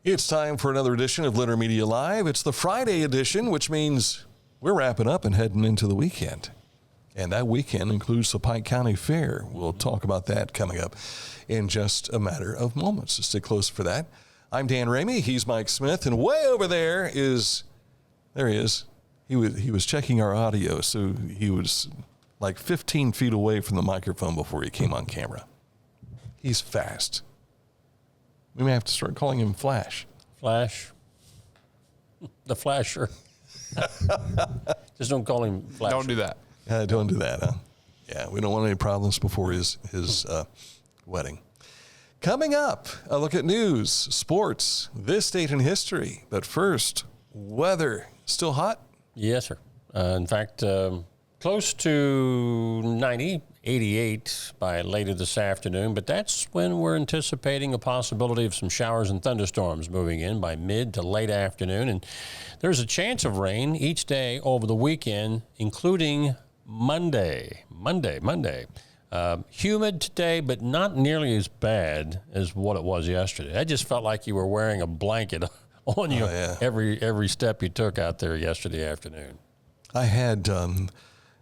It's time for another edition of Litter Media Live. It's the Friday edition, which means we're wrapping up and heading into the weekend. And that weekend includes the Pike County Fair. We'll talk about that coming up in just a matter of moments. So stay close for that. I'm Dan Ramey. He's Mike Smith. And way over there he is. He was checking our audio, so he was like 15 feet away from the microphone before he came on camera. He's fast. We may have to start calling him Flash. Flash. The Flasher. Just don't call him Flasher. Don't do that. Don't do that, huh? Yeah, we don't want any problems before his wedding. Coming up, a look at news, sports, this date in history. But first, weather. Still hot? Yes, sir. In fact, close to 90, 88 by later this afternoon, but that's when we're anticipating a possibility of some showers and thunderstorms moving in by mid to late afternoon. And there's a chance of rain each day over the weekend, including Monday. Humid today, but not nearly as bad as what it was yesterday. I just felt like you were wearing a blanket on you every step you took out there yesterday afternoon. I had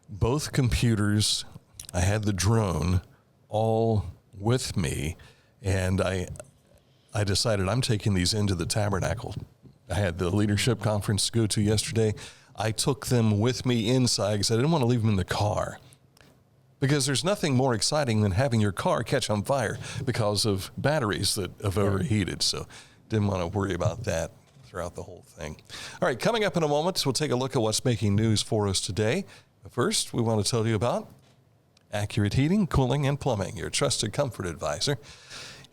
both computers, I had the drone all with me, and I decided I'm taking these into the tabernacle. I had the leadership conference to go to yesterday. I took them with me inside because I didn't want to leave them in the car. Because there's nothing more exciting than having your car catch on fire because of batteries that have overheated. So didn't want to worry about that throughout the whole thing. All right, coming up in a moment, we'll take a look at what's making news for us today. But first, we want to tell you about Accurate Heating, Cooling, and Plumbing, your trusted comfort advisor.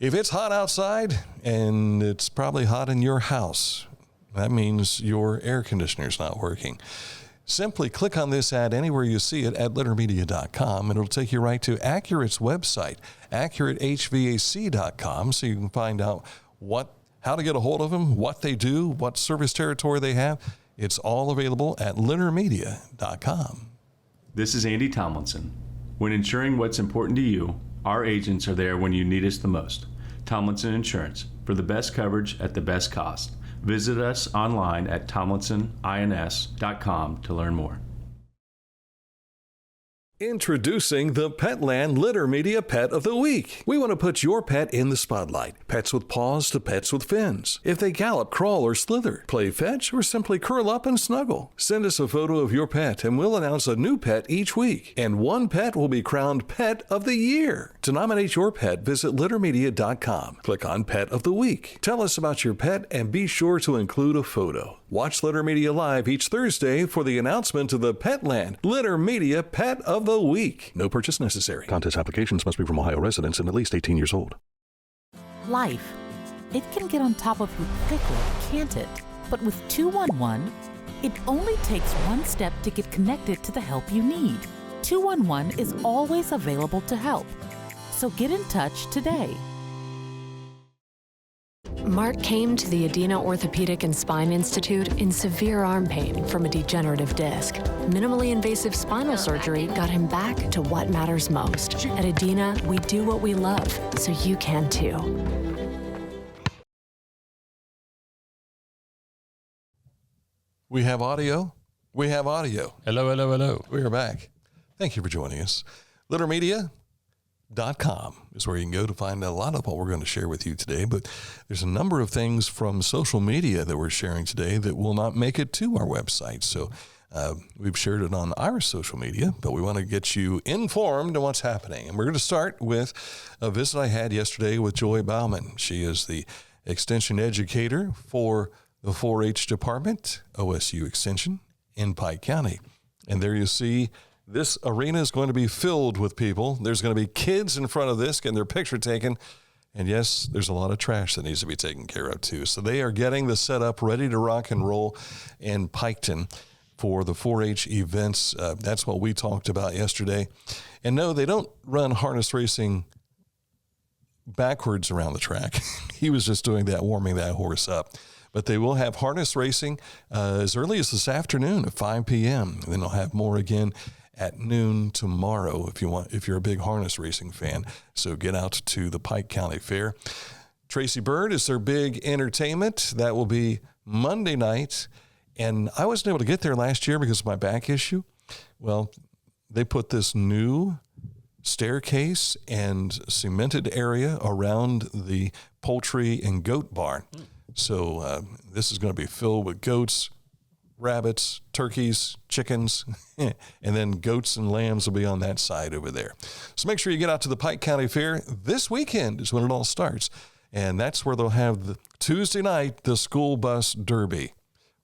If it's hot outside, and it's probably hot in your house, that means your air conditioner's not working. Simply click on this ad anywhere you see it at littermedia.com, and it'll take you right to Accurate's website, accuratehvac.com, so you can find out how to get a hold of them, what they do, what service territory they have. It's all available at littermedia.com. This is Andy Tomlinson. When ensuring what's important to you, our agents are there when you need us the most. Tomlinson Insurance, for the best coverage at the best cost. Visit us online at tomlinsonins.com to learn more. Introducing the Petland Litter Media Pet of the Week. We want to put your pet in the spotlight. Pets with paws to pets with fins. If they gallop, crawl, or slither, play fetch, or simply curl up and snuggle. Send us a photo of your pet and we'll announce a new pet each week. And one pet will be crowned Pet of the Year. To nominate your pet, visit littermedia.com. Click on Pet of the Week. Tell us about your pet and be sure to include a photo. Watch Litter Media Live each Thursday for the announcement of the Petland Litter Media Pet of the Week. No purchase necessary. Contest applications must be from Ohio residents and at least 18 years old. Life. It can get on top of you quickly, can't it? But with 211, it only takes one step to get connected to the help you need. 211 is always available to help. So get in touch today. Mark came to the Adina Orthopedic and Spine Institute in severe arm pain from a degenerative disc. Minimally invasive spinal surgery got him back to what matters most. At Adina, we do what we love, so you can too. We have audio. Hello, hello, hello. We are back. Thank you for joining us. LitterMedia.com is where you can go to find out a lot of what we're going to share with you today. But there's a number of things from social media that we're sharing today that will not make it to our website. So we've shared it on our social media, but we want to get you informed on what's happening. And we're going to start with a visit I had yesterday with Joy Bauman. She is the extension educator for the 4-H department, OSU Extension, in Pike County. And there you see this arena is going to be filled with people. There's going to be kids in front of this getting their picture taken. And yes, there's a lot of trash that needs to be taken care of too. So they are getting the setup ready to rock and roll in Piketon for the 4-H events. That's what we talked about yesterday. And no, they don't run harness racing backwards around the track. He was just doing that, warming that horse up. But they will have harness racing as early as this afternoon at 5 p.m. And then they'll have more again at noon tomorrow if you're a big harness racing fan. So get out to the Pike County Fair. Tracy Bird is their big entertainment. That will be Monday night. And I wasn't able to get there last year because of my back issue. Well, they put this new staircase and cemented area around the poultry and goat barn. So this is going to be filled with goats, rabbits, turkeys, chickens, and then goats and lambs will be on that side over there. So make sure you get out to the Pike County Fair. This weekend is when it all starts. And that's where they'll have the Tuesday night, the school bus derby.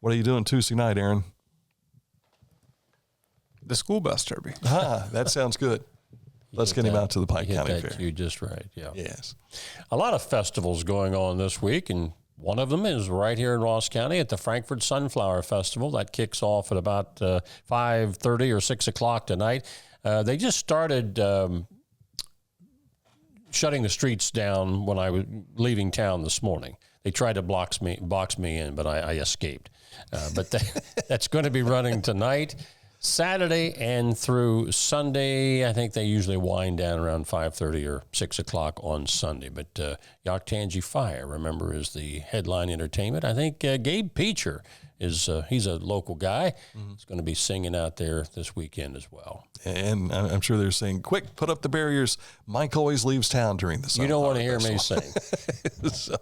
What are you doing Tuesday night, Aaron? The school bus derby. That sounds good. Let's get him out to the Pike County Fair. You just right, yeah. Yes. A lot of festivals going on this week, and one of them is right here in Ross County at the Frankfort Sunflower Festival. That kicks off at about 5:30 or 6 o'clock tonight. They just started shutting the streets down when I was leaving town this morning. They tried to box me in, but I escaped. But that's going to be running tonight, Saturday, and through Sunday. I think they usually wind down around 5:30 or 6 o'clock on Sunday. But Yaktangi Fire, remember, is the headline entertainment. I think Gabe Peacher is he's a local guy. He's going to be singing out there this weekend as well. And I'm sure they're saying, quick, put up the barriers. Mike always leaves town during the summer. You don't want to hear me sing. So,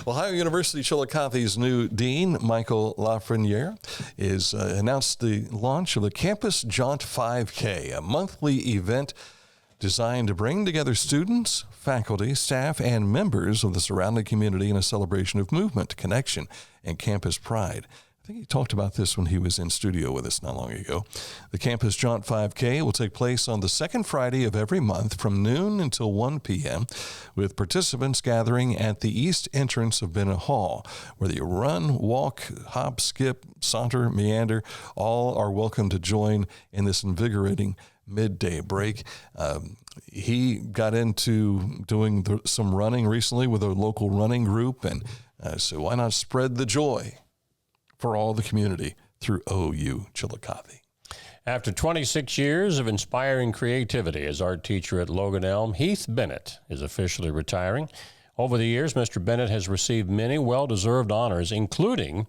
Ohio University Chillicothe's new dean, Michael Lafreniere, is announced the launch of the Campus Jaunt 5K, a monthly event designed to bring together students, faculty, staff, and members of the surrounding community in a celebration of movement, connection, and campus pride. I think he talked about this when he was in studio with us not long ago. The Campus Jaunt 5K will take place on the second Friday of every month from noon until 1 p.m., with participants gathering at the east entrance of Bennett Hall, where you run, walk, hop, skip, saunter, meander. All are welcome to join in this invigorating midday break. He got into doing some running recently with a local running group, and so why not spread the joy for all the community through OU Chillicothe. After 26 years of inspiring creativity as art teacher at Logan Elm, Heath Bennett is officially retiring. Over the years, Mr. Bennett has received many well-deserved honors, including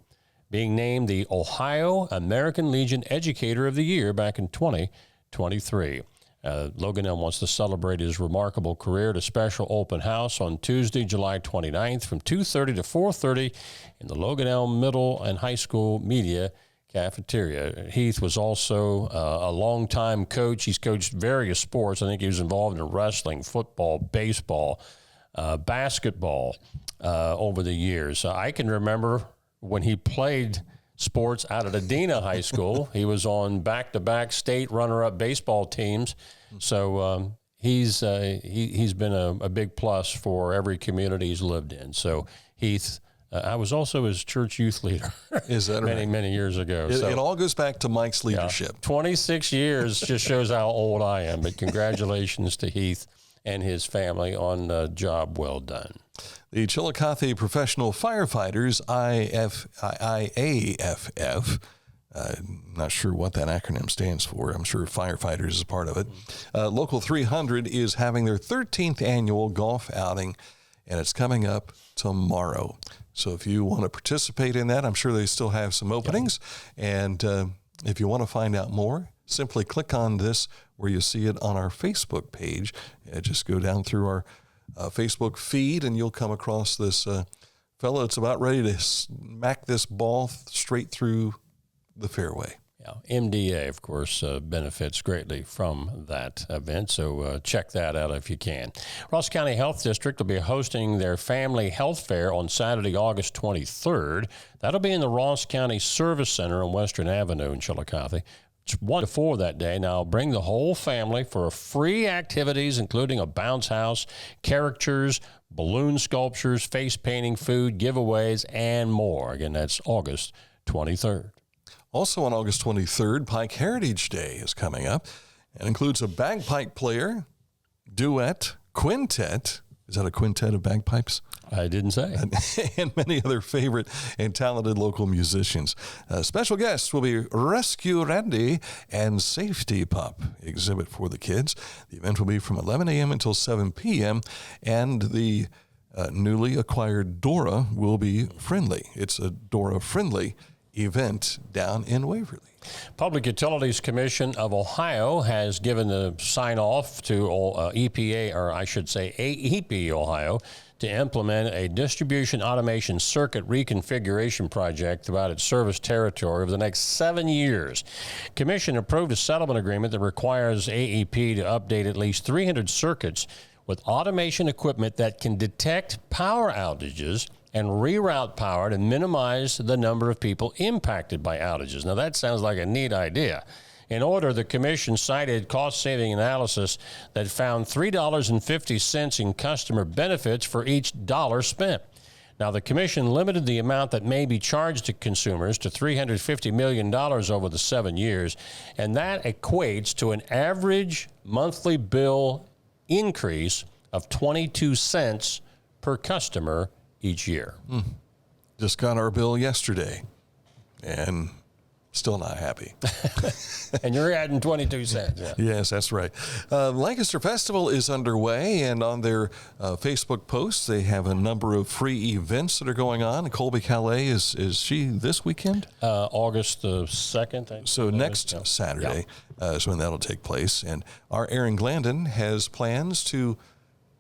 being named the Ohio American Legion Educator of the Year back in 2023. Logan Elm wants to celebrate his remarkable career at a special open house on Tuesday, July 29th from 2:30 to 4:30 in the Logan Elm Middle and High School Media Cafeteria. Heath was also a longtime coach. He's coached various sports. I think he was involved in wrestling, football, baseball, basketball over the years. I can remember when he played sports out at Adena High School. He was on back-to-back state runner-up baseball teams. So he's been a big plus for every community he's lived in. So Heath, I was also his church youth leader. Is that right? Many years ago. It all goes back to Mike's leadership. 26 years just shows how old I am. But congratulations to Heath and his family on a job well done. The Chillicothe Professional Firefighters, IAFF, not sure what that acronym stands for. I'm sure Firefighters is a part of it. Local 300 is having their 13th annual golf outing, and it's coming up tomorrow. So if you want to participate in that, I'm sure they still have some openings. Yeah. And if you want to find out more, simply click on this where you see it on our Facebook page. Just go down through our Facebook feed, and you'll come across this fellow that's about ready to smack this ball straight through the fairway. Yeah, MDA, of course, benefits greatly from that event, so check that out if you can. Ross County Health District will be hosting their Family Health Fair on Saturday, August 23rd. That'll be in the Ross County Service Center on Western Avenue in Chillicothe. It's 1 to 4 that day. Now, bring the whole family for free activities, including a bounce house, caricatures, balloon sculptures, face painting, food, giveaways, and more. Again, that's August 23rd. Also on August 23rd, Pike Heritage Day is coming up. It includes a bagpipe player, duet, quintet. Is that a quintet of bagpipes? I didn't say. And many other favorite and talented local musicians. Special guests will be Rescue Randy and Safety Pup exhibit for the kids. The event will be from 11 a.m. until 7 p.m. And the newly acquired Dora will be friendly. It's a Dora-friendly event down in Waverly. Public Utilities Commission of Ohio has given the sign-off to EPA, or I should say AEP Ohio, to implement a distribution automation circuit reconfiguration project throughout its service territory over the next 7 years. Commission approved a settlement agreement that requires AEP to update at least 300 circuits with automation equipment that can detect power outages and reroute power to minimize the number of people impacted by outages. Now, that sounds like a neat idea. In order, the commission cited cost-saving analysis that found $3.50 in customer benefits for each dollar spent. Now, the commission limited the amount that may be charged to consumers to $350 million over the 7 years, and that equates to an average monthly bill increase of 22 cents per customer each year. Just got our bill yesterday, and still not happy. And you're adding 22 cents. Yeah. Yes, that's right. Lancaster Festival is underway, and on their Facebook posts, they have a number of free events that are going on. Colby Calais, is she this weekend? August the 2nd. So next Saturday is when that'll take place. And our Aaron Glandon has plans to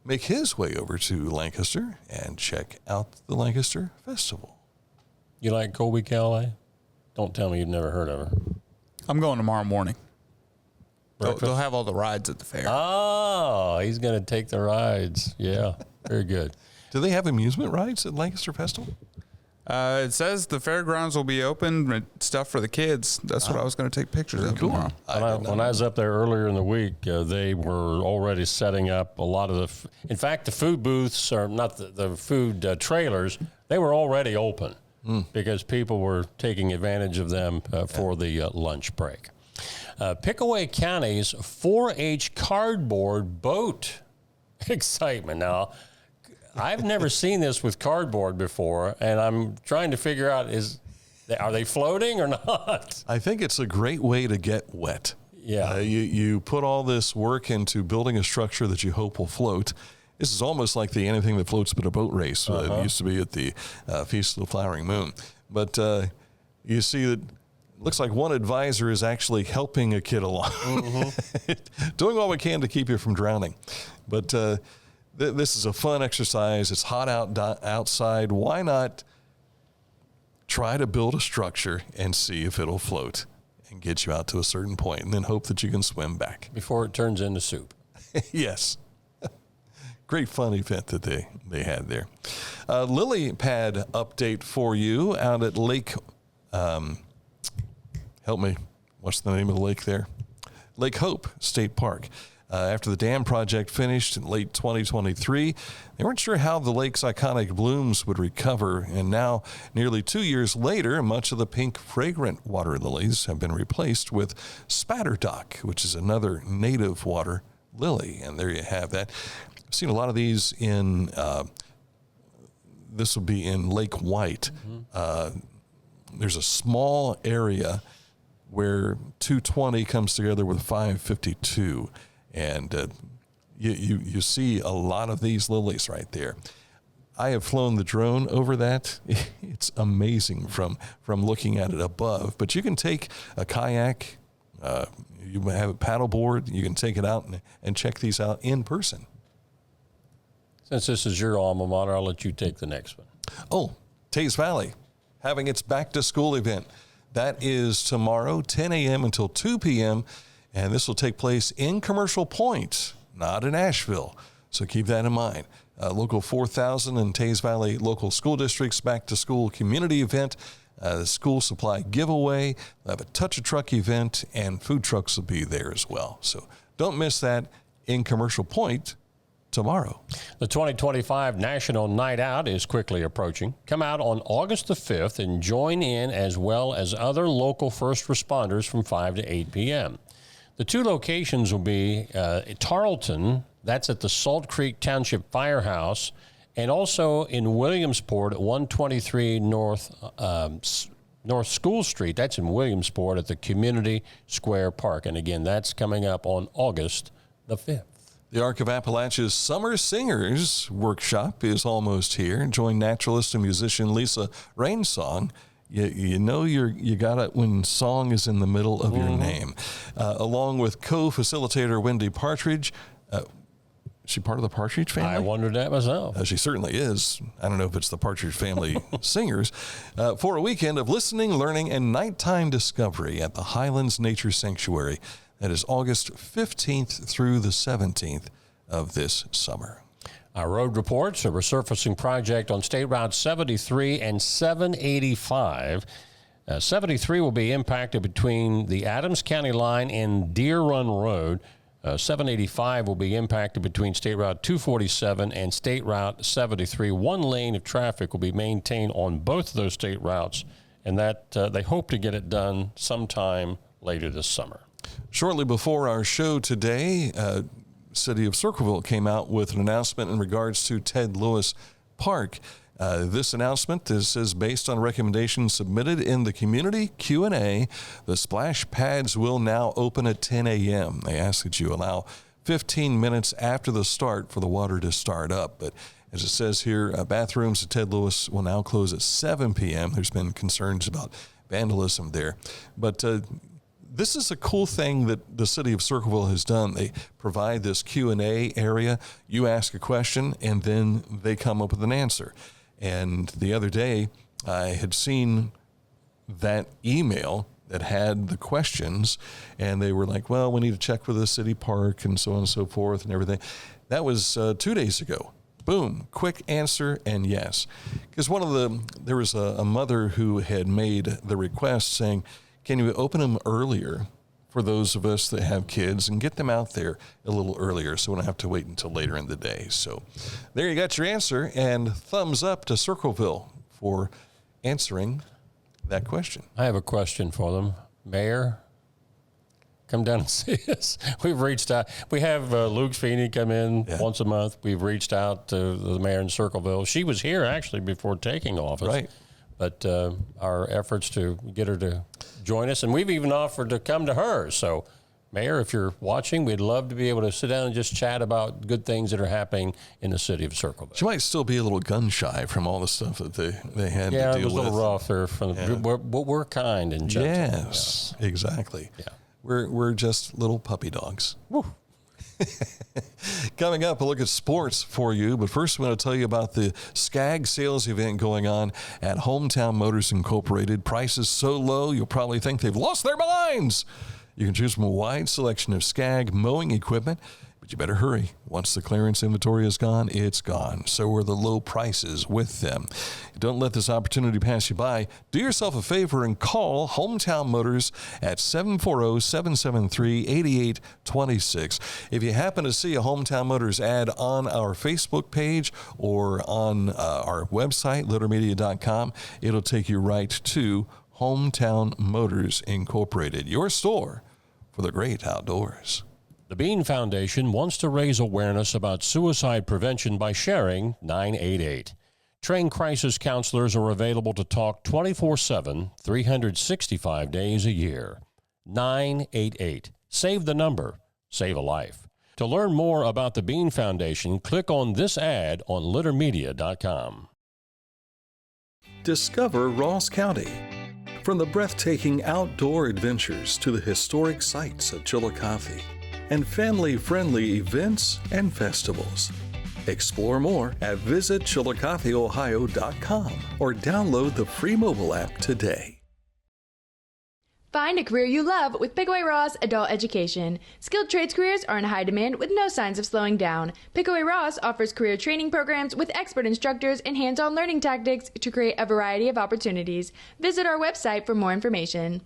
make his way over to Lancaster and check out the Lancaster Festival. You like Colby Calais? Don't tell me you've never heard of her. I'm going tomorrow morning. They'll have all the rides at the fair. Oh, he's going to take the rides. Yeah, very good. Do they have amusement rides at Lancaster Festival? It says the fairgrounds will be open, stuff for the kids. That's what I was going to take pictures of tomorrow. When I was up there earlier in the week, they were already setting up a lot of in fact, the food booths, or not the food trailers, they were already open because people were taking advantage of them for the lunch break. Pickaway County's 4-H cardboard boat excitement. Now, I've never seen this with cardboard before, and I'm trying to figure out, are they floating or not? I think it's a great way to get wet. Yeah. You put all this work into building a structure that you hope will float. This is almost like the anything that floats but a boat race. It used to be at the Feast of the Flowering Moon. But you see that looks like one advisor is actually helping a kid along, doing all we can to keep you from drowning. But this is a fun exercise. It's hot outside. Why not try to build a structure and see if it'll float and get you out to a certain point, and then hope that you can swim back Before it turns into soup. Yes. Great fun event that they had there. Lily pad update for you out at Lake, help me, what's the name of the lake there? Lake Hope State Park. After the dam project finished in late 2023, they weren't sure how the lake's iconic blooms would recover, and now, nearly 2 years later, much of the pink, fragrant water lilies have been replaced with spatterdock, which is another native water lily, and there you have that. I've seen a lot of these in, this will be in Lake White. There's a small area where 220 comes together with 552. And you see a lot of these lilies right there. I have flown the drone over that. It's amazing from looking at it above. But you can take a kayak, you have a paddleboard, you can take it out and check these out in person. Since this is your alma mater, I'll let you take the next one. Oh, Taze Valley having its back to school event. That is tomorrow, 10 a.m. until 2 p.m., and this will take place in Commercial Point, not in Asheville. So keep that in mind. Local 4,000 and Taze Valley Local School District's back-to-school community event, the school supply giveaway, they'll have a touch-a-truck event, and food trucks will be there as well. So don't miss that in Commercial Point tomorrow. The 2025 National Night Out is quickly approaching. Come out on August the 5th and join in, as well as other local first responders, from 5 to 8 p.m. The two locations will be Tarleton, that's at the Salt Creek Township Firehouse, and also in Williamsport at 123 North School Street. That's in Williamsport at the Community Square Park. And again, that's coming up on August the 5th. The Arc of Appalachia's Summer Singers workshop is almost here. Join naturalist and musician Lisa Rainsong. You know you got it when song is in the middle of your name. Along with co-facilitator Wendy Partridge. Is she part of the Partridge family? I wondered that myself. She certainly is. I don't know if it's the Partridge Family Singers. For a weekend of listening, learning, and nighttime discovery at the Highlands Nature Sanctuary. That is August 15th through the 17th of this summer. Our road reports, a resurfacing project on State Route 73 and 785. 73 will be impacted between the Adams County line and Deer Run Road. 785 will be impacted between State Route 247 and State Route 73. One lane of traffic will be maintained on both of those state routes, and that they hope to get it done sometime later this summer. Shortly before our show today, City of Circleville came out with an announcement in regards to Ted Lewis Park. This announcement is based on recommendations submitted in the community Q&A. The splash pads will now open at 10 a.m. They ask that you allow 15 minutes after the start for the water to start up. But as it says here, bathrooms at Ted Lewis will now close at 7 p.m. There's been concerns about vandalism there. But this is a cool thing that the city of Circleville has done. They provide this Q&A area. You ask a question, and then they come up with an answer. And the other day, I had seen that email that had the questions, and they were like, well, we need to check with the city park and so on and so forth and everything. That was 2 days ago. Boom, quick answer and yes. Because there was a mother who had made the request saying, can you open them earlier for those of us that have kids and get them out there a little earlier so we don't have to wait until later in the day? So there you got your answer, and thumbs up to Circleville for answering that question. I have a question for them. Mayor, come down and see us. We've reached out. We have Luke Feeney come in once a month. We've reached out to the mayor in Circleville. She was here actually before taking office. Right. But our efforts to get her to join us, and we've even offered to come to her. So, Mayor, if you're watching, we'd love to be able to sit down and just chat about good things that are happening in the city of Circleville. She might still be a little gun shy from all the stuff that they had to deal with. Yeah, it was a little rough there. We're kind and gentle. Yes, exactly. Yeah. We're just little puppy dogs. Woo. Coming up, a look at sports for you. But first, I'm going to tell you about the SCAG sales event going on at Hometown Motors Incorporated. Prices so low, you'll probably think they've lost their minds. You can choose from a wide selection of SCAG mowing equipment, but you better hurry. Once the clearance inventory is gone, it's gone. So are the low prices with them. Don't let this opportunity pass you by. Do yourself a favor and call Hometown Motors at 740-773-8826. If you happen to see a Hometown Motors ad on our Facebook page or on our website, littermedia.com, it'll take you right to Hometown Motors Incorporated, your store for the great outdoors. The Bean Foundation wants to raise awareness about suicide prevention by sharing 988. Trained crisis counselors are available to talk 24/7, 365 days a year. 988. Save the number. Save a life. To learn more about the Bean Foundation, click on this ad on littermedia.com. Discover Ross County. From the breathtaking outdoor adventures to the historic sights of Chillicothe and family-friendly events and festivals. Explore more at visitchillicotheohio.com or download the free mobile app today. Find a career you love with Pickaway Ross Adult Education. Skilled trades careers are in high demand with no signs of slowing down. Pickaway Ross offers career training programs with expert instructors and hands-on learning tactics to create a variety of opportunities. Visit our website for more information.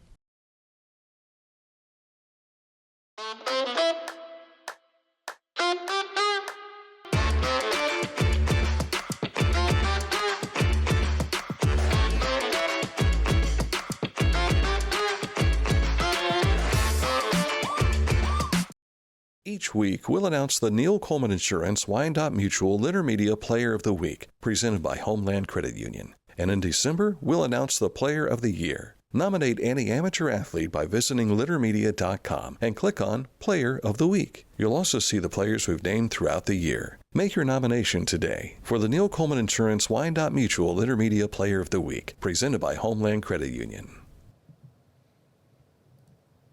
Each week, we'll announce the Neil Coleman Insurance Wyandotte Mutual Intermedia Player of the Week, presented by Homeland Credit Union. And in December, we'll announce the Player of the Year. Nominate any amateur athlete by visiting littermedia.com and click on Player of the Week. You'll also see the players we've named throughout the year. Make your nomination today for the Neil Coleman Insurance Wyandotte Mutual Littermedia Player of the Week, presented by Homeland Credit Union.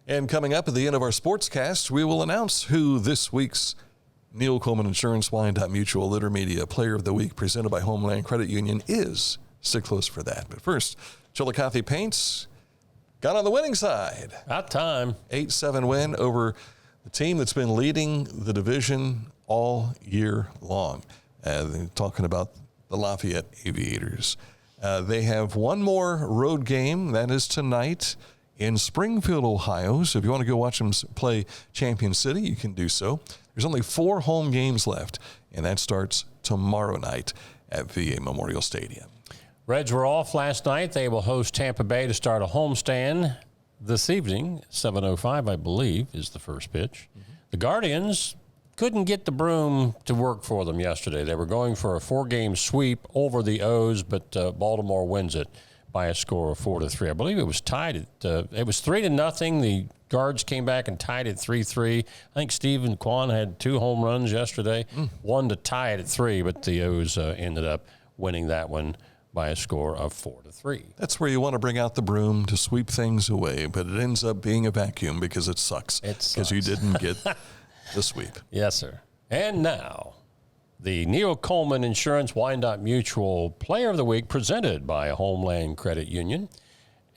And coming up at the end of our sportscast, we will announce who this week's Neil Coleman Insurance Wyandotte Mutual Littermedia Player of the Week, presented by Homeland Credit Union, is. Stick close for that. But first, Chillicothe Paints got on the winning side. About time. 8-7 win over the team that's been leading the division all year long. Talking about the Lafayette Aviators. They have one more road game. That is tonight in Springfield, Ohio. So if you want to go watch them play Champion City, you can do so. There's only 4 home games left, and that starts tomorrow night at VA Memorial Stadium. Reds were off last night. They will host Tampa Bay to start a homestand this evening. 7:05, I believe, is the first pitch. Mm-hmm. The Guardians couldn't get the broom to work for them yesterday. They were going for a 4-game sweep over the O's, but Baltimore wins it by a score of 4-3. I believe it was tied at it was 3-0. The Guards came back and tied it 3-3. I think Stephen Kwan had 2 home runs yesterday, one to tie it at 3, but the O's ended up winning that one by a score of 4-3. That's where you want to bring out the broom to sweep things away, but it ends up being a vacuum because it sucks. Because you didn't get the sweep. Yes, sir. And now, the Neil Coleman Insurance Wyandotte Mutual Player of the Week, presented by Homeland Credit Union.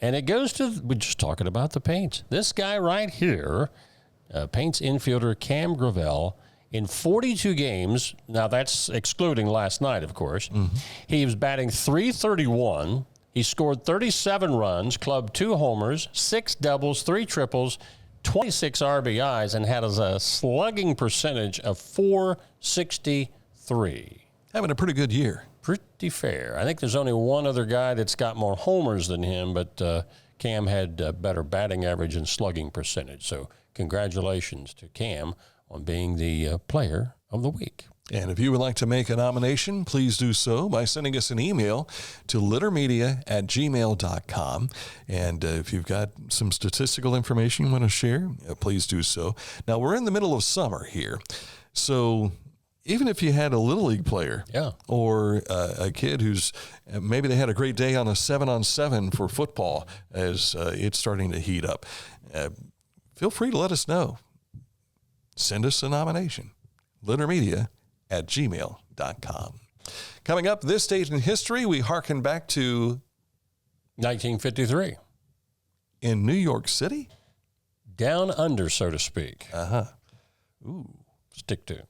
And it goes to, we're just talking about the Paints. This guy right here, Paints infielder Cam Gravel, in 42 games, now that's excluding last night, of course, he was batting .331. He scored 37 runs, clubbed 2 homers, 6 doubles, 3 triples, 26 RBIs, and had a slugging percentage of .463. Having a pretty good year. Pretty fair. I think there's only one other guy that's got more homers than him, but Cam had better batting average and slugging percentage. So congratulations to Cam on being the Player of the Week. And if you would like to make a nomination, please do so by sending us an email to littermedia@gmail.com. And if you've got some statistical information you want to share, please do so. Now, we're in the middle of summer here. So even if you had a Little League player or a kid who's maybe they had a great day on a 7-on-7 for football as it's starting to heat up, feel free to let us know. Send us a nomination. littermedia@gmail.com. Coming up, this date in history, we hearken back to 1953. In New York City? Down under, so to speak. Ooh. Stick to.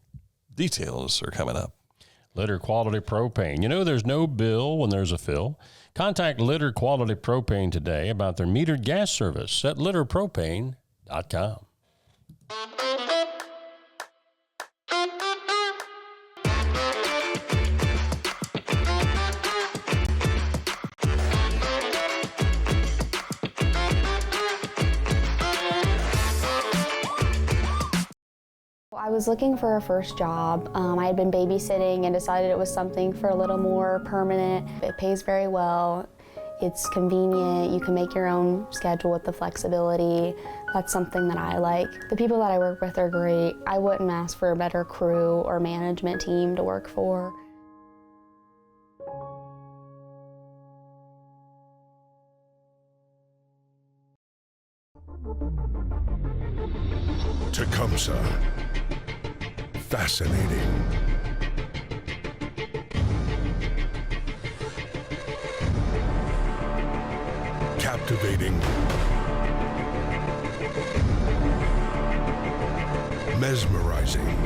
Details are coming up. Litter Quality Propane. You know there's no bill when there's a fill. Contact Litter Quality Propane today about their metered gas service at litterpropane.com. I was looking for a first job. I had been babysitting and decided it was something for a little more permanent. It pays very well. It's convenient. You can make your own schedule with the flexibility. That's something that I like. The people that I work with are great. I wouldn't ask for a better crew or management team to work for. Tecumseh. Fascinating. Captivating. Mesmerizing.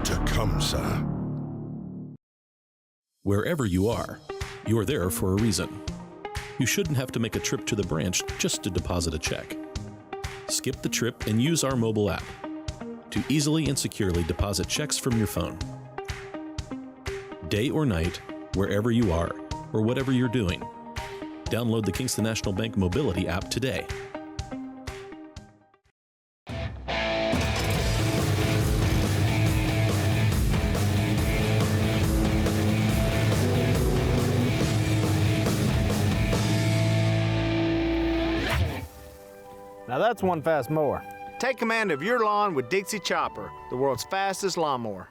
Tecumseh. Wherever you are, you're there for a reason. You shouldn't have to make a trip to the branch just to deposit a check. Skip the trip and use our mobile app to easily and securely deposit checks from your phone. Day or night, wherever you are, or whatever you're doing, download the Kingston National Bank Mobility app today. that's one fast mower. Take command of your lawn with Dixie Chopper, the world's fastest lawnmower.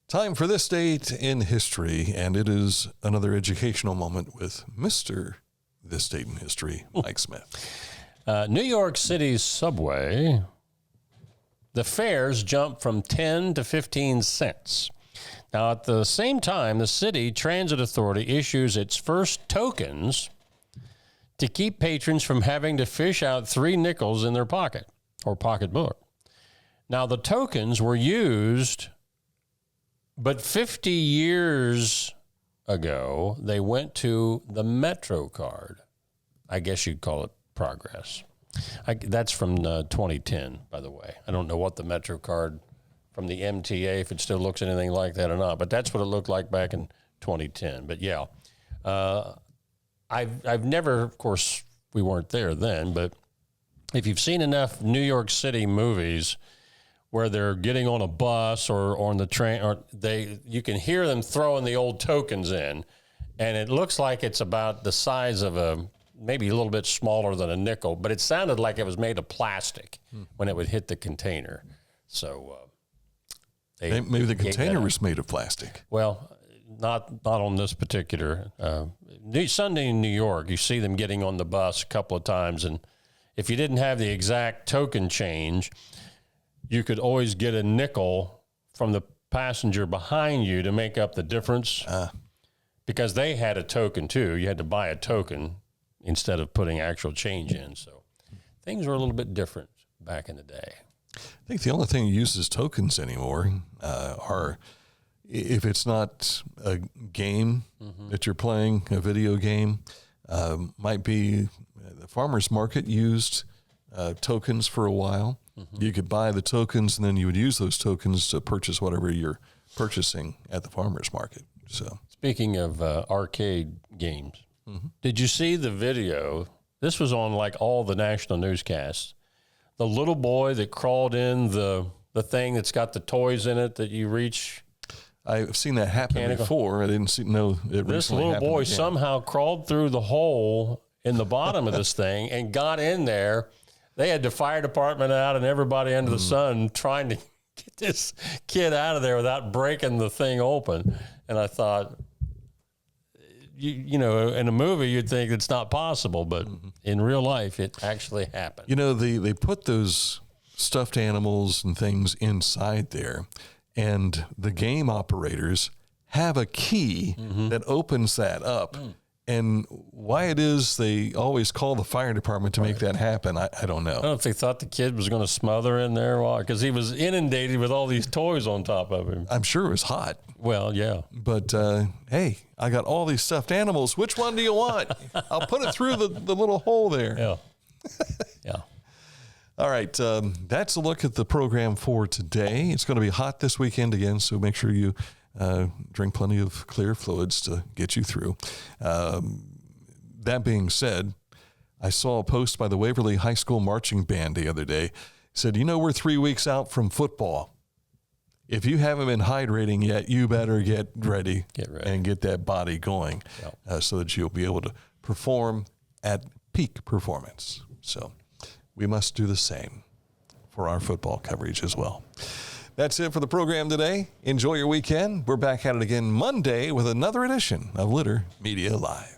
Time for this date in history, and it is another educational moment with Mr. This Date in History, Mike Smith. New York City's subway, the fares jumped from 10 to 15 cents. Now, at the same time, the City Transit Authority issues its first tokens to keep patrons from having to fish out 3 nickels in their pocket or pocketbook. Now, the tokens were used, but 50 years ago, they went to the Metro card. I guess you'd call it progress. That's from 2010, by the way. I don't know what the Metro card from the MTA, if it still looks anything like that or not, but that's what it looked like back in 2010. But yeah, I've never, of course, we weren't there then, but if you've seen enough New York City movies where they're getting on a bus or on the train, or you can hear them throwing the old tokens in, and it looks like it's about the size of maybe a little bit smaller than a nickel, but it sounded like it was made of plastic when it would hit the container. So maybe the container was made of plastic. Well, not on this particular Sunday in New York. You see them getting on the bus a couple of times, and if you didn't have the exact token change, you could always get a nickel from the passenger behind you to make up the difference, because they had a token too. You had to buy a token instead of putting actual change in. So things were a little bit different back in the day. I think the only thing that uses tokens anymore are, if it's not a game that you're playing, a video game, might be the farmer's market used tokens for a while. You could buy the tokens, and then you would use those tokens to purchase whatever you're purchasing at the farmer's market. So, speaking of arcade games, did you see the video? This was on like all the national newscasts. The little boy that crawled in the thing that's got the toys in it that you reach. I've seen that happen before. I didn't know it. This little boy somehow crawled through the hole in the bottom of this thing and got in there. They had the fire department out and everybody under the sun trying to get this kid out of there without breaking the thing open. And I thought, you know, in a movie you'd think it's not possible, but in real life it actually happened. You know, they put those stuffed animals and things inside there, and the game operators have a key that opens that up. And why it is they always call the fire department to make that happen, I don't know. I don't know if they thought the kid was going to smother in there, because he was inundated with all these toys on top of him. I'm sure it was hot. Well, yeah. But, hey, I got all these stuffed animals. Which one do you want? I'll put it through the little hole there. Yeah. Yeah. All right. That's a look at the program for today. It's going to be hot this weekend again, so make sure you drink plenty of clear fluids to get you through. That being said, I saw a post by the Waverly High School Marching Band the other day. It said, you know, we're 3 weeks out from football. If you haven't been hydrating yet, you better get ready and get that body going so that you'll be able to perform at peak performance. So we must do the same for our football coverage as well. That's it for the program today. Enjoy your weekend. We're back at it again Monday with another edition of Litter Media Live.